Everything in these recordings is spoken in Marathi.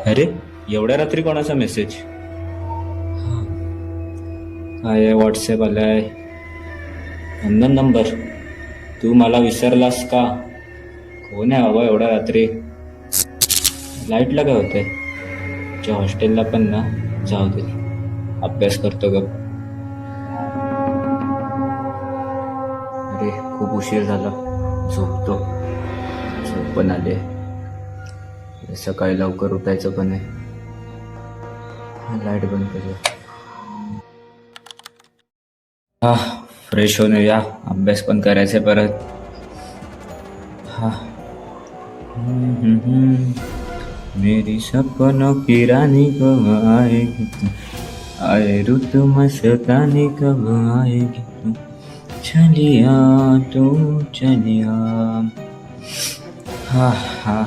अरे, एवढ्या रात्री कोणाचा मेसेज? काय आहे, व्हॉट्सॲप आलाय. Unknown number. तू मला विसरलास का? कोण आहे बाबा एवढ्या रात्री? लाईटला काय होतंय? तुझ्या हॉस्टेलला पण ना, जाऊ दे, अभ्यास करतो ग. अरे, खूप उशीर झाला, झोपतो. झोप पण आले, सकाळी लवकर उठायचं पण आहे. लाईट बंद करूया. हा, फ्रेश होऊन या, अभ्यास पण करायचा परत. हा. मेरी सपनों की रानी कब आएगी तू, आए रुत मस्तानी कब आएगी तू, चलिया तू चलिया. हा हा.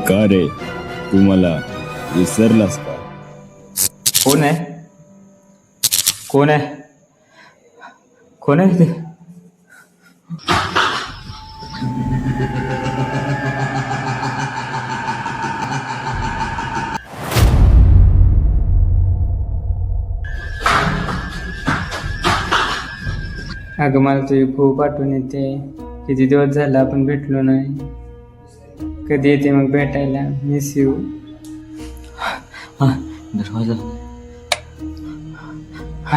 का रे, तू मला विसरलास का? कोण आहे? कोण आहे? कोण आहे ते? अगं मला तुझी खूप आठवण येते. किती दिवस झाला आपण भेटलो नाही. कधी येते मग भेटायला? Miss you. हा, दरवाजा.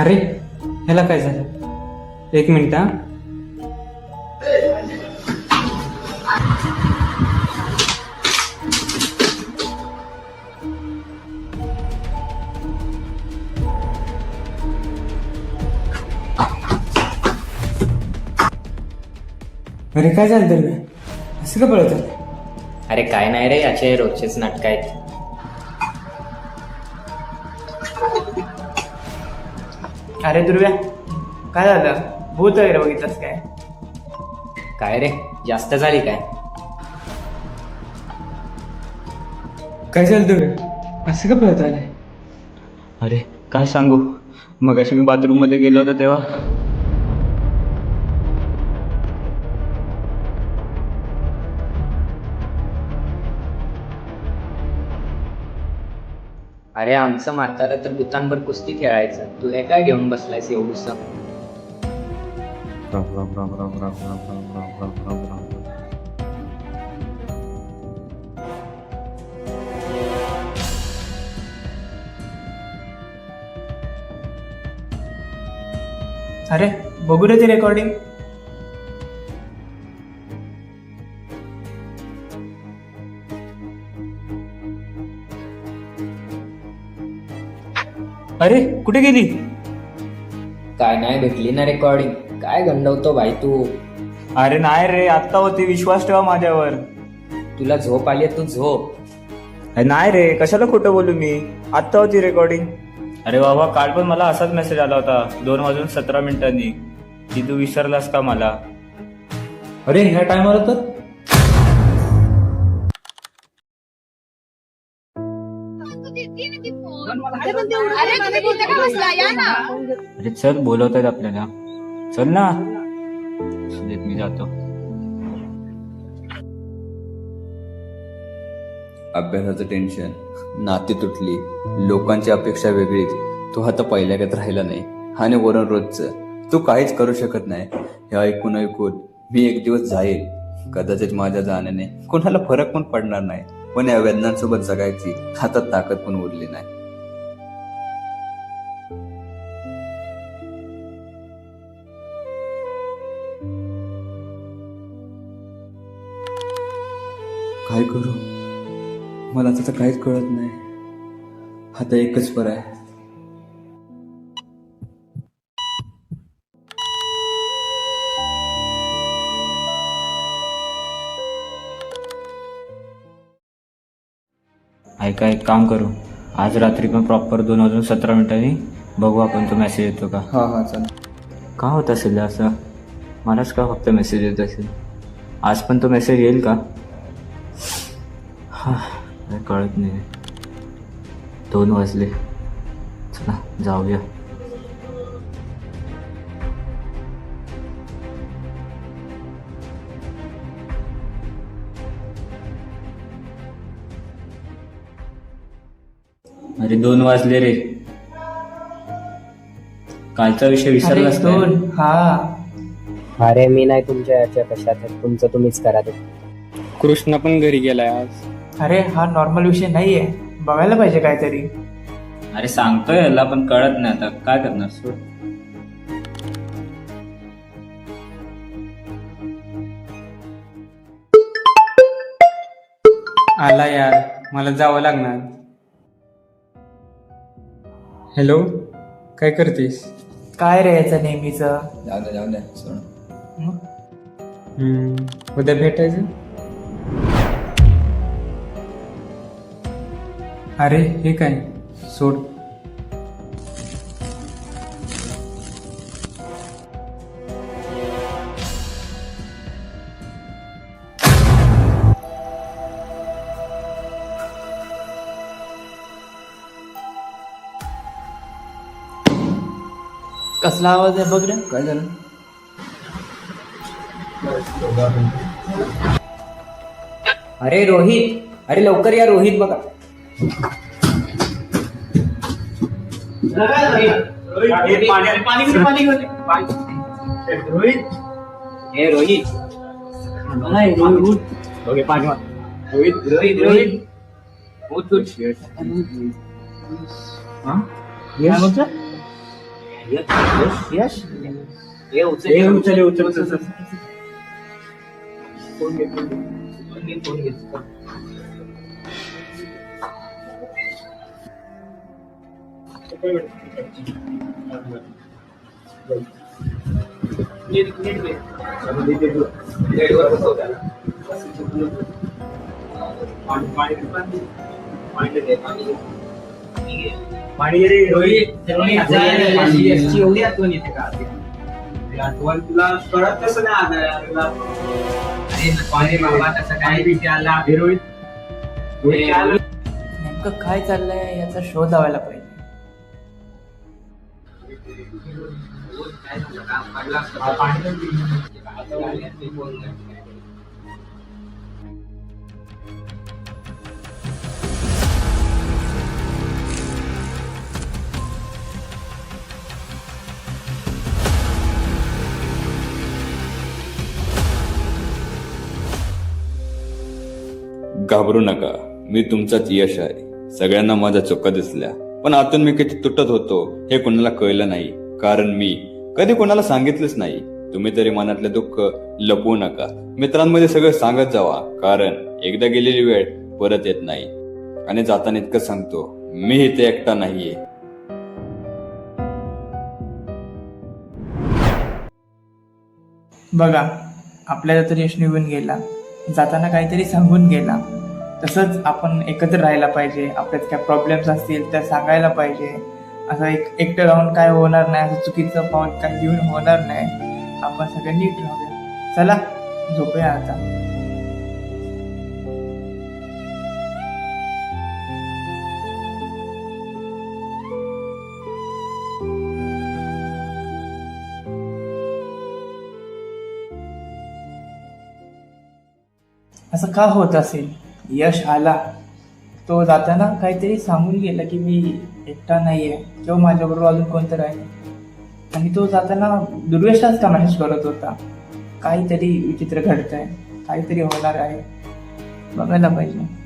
अरे ह्याला काय झालं? एक मिनिट हा. अरे काय झालं तर असं का पळत आहे? अरे काय नाही रे, याचे रोजचेच नाटक आहेत. अरे दुर्व्या, काय झालं? भूत वगैरे बघितलंस काय? काय रे, जास्त झाली काय? काय झालं दुर्व्या? असं का पळत आलंय? अरे काय सांगू, मगाशी मी बाथरूम मध्ये गेलो होतो तेव्हा. अरे आमचं म्हातारं तर भूतांवर कुस्ती खेळायचं, तू हे काय घेऊन बसलायस एवढंसं? अरे बघू रे ती रेकॉर्डिंग. अरे कुठे गेली? काय नाही भेटली ना रेकॉर्डिंग? काय गंडवतो भाई तू? अरे नाही रे, आत्ता होती, विश्वास ठेवा माझ्यावर. तुला झोप आली तू झोप. अरे नाही रे, कशाला खोटं बोलू मी, आत्ता होती रेकॉर्डिंग. अरे बाबा, काल पण मला असाच मेसेज आला होता 2:17 की तू विसरलास का मला. अरे ह्या टायमाला तर अरे चल, बोलवत आहेत आपल्याला, चल ना. देत मी जातो. अभ्यासाचं टेन्शन, नाती तुटली, लोकांची अपेक्षा वेगळीच. तो आता पहिल्यागत राहिला नाही. आणि वरून रोजचं तू काहीच करू शकत नाही. हे ऐकून ऐकून मी एक दिवस जाईल. कदाचित माझ्या जाण्याने कोणाला फरक पण पडणार नाही, पण या वेदनांसोबत जगायची हातात ताकद पण उरली नाही. काय करू, मला आता काहीच कळत नाही. आता एकच पर्याय. ऐका, एक काम करू, आज रात्री पण प्रॉपर 2:17 बघू आपण, तो मेसेज येतो का. हा चल. का होत असेल असं? मलाच का फक्त मेसेज येत असेल? आज पण तो मेसेज येईल का? हा, काय कळत नाही. 2 वाजले, चला जाऊया. अरे 2 वाजले रे. कालचा विषय विसरलास काय? हा अरे मी नाही तुमच्या याच्या कशात तुमचं तुम्हीच करा ते. कृष्ण पण घरी गेलाय आज. अरे हा नॉर्मल विषय नाहीये, बघायला पाहिजे काहीतरी. अरे सांगतोय याला पण कळत नाही, आता काय करणार. सोड. आला यार, मला जावं लागणार. हॅलो, काय करतेस? काय रे याचं नेहमीच. जाऊ द्या सोड. उद्या भेटायचं. अरे हे काय, सोड. कसला आवाज आहे बघ रे. काय झालं? अरे रोहित, अरे लवकर या रोहित बघा. हे रोहित, रोहित उठ, उठ. यश हे उचल. फोन घे. पाणी रे रोहित. एवढी आठवण येते का? आठवण तुला कळत कसं नाही आलं? अरे पाणी बाबा तसं काय विषय आला रोहित. नेमकं काय चाललंय याचा शोध लावायला पाहिजे. घाबरू नका, मी तुमचाच यश आहे. सगळ्यांना माझ्या चुका दिसल्या, पण आतून मी किती तुटत होतो हे कोणाला कळलं नाही, कारण मी कधी कोणाला सांगितलंच नाही. तुम्ही तरी मनातले दुःख लपवू नका. मित्रांमध्ये सगळं सांगत जावा, कारण एकदा गेलेली वेळ परत येत नाही. आणि जाताना इतकं सांगतो, मी इथे एकटा नाहीये. बघा, आपल्याला तर यश निघून गेला, जाताना काहीतरी सांगून गेला. तसंच आपण एकत्र राहायला पाहिजे. आपल्यात काय प्रॉब्लेम्स असतील तर सांगायला पाहिजे. असं एकटं राहून काय होणार नाही, असं चुकीचं पाऊल काय घेऊन होणार नाही. आपण सगळे नीट राहूया. चला झोपूया आता. असं का होत असेल? यश आला, तो जाताना काहीतरी सांगून गेला की मी एकटा नाहीये किंवा माझ्याबरोबर अजून कोणतरी आहे. आणि तो जाताना दुर्वेशाच का मॅसेज करत होता. काहीतरी विचित्र घडतंय, काहीतरी होणार आहे, बघायला पाहिजे.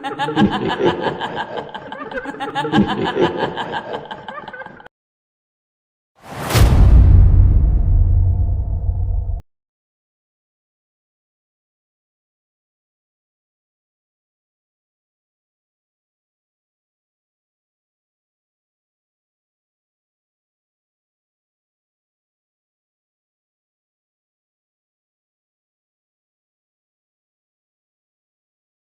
Ha ha ha ha ha!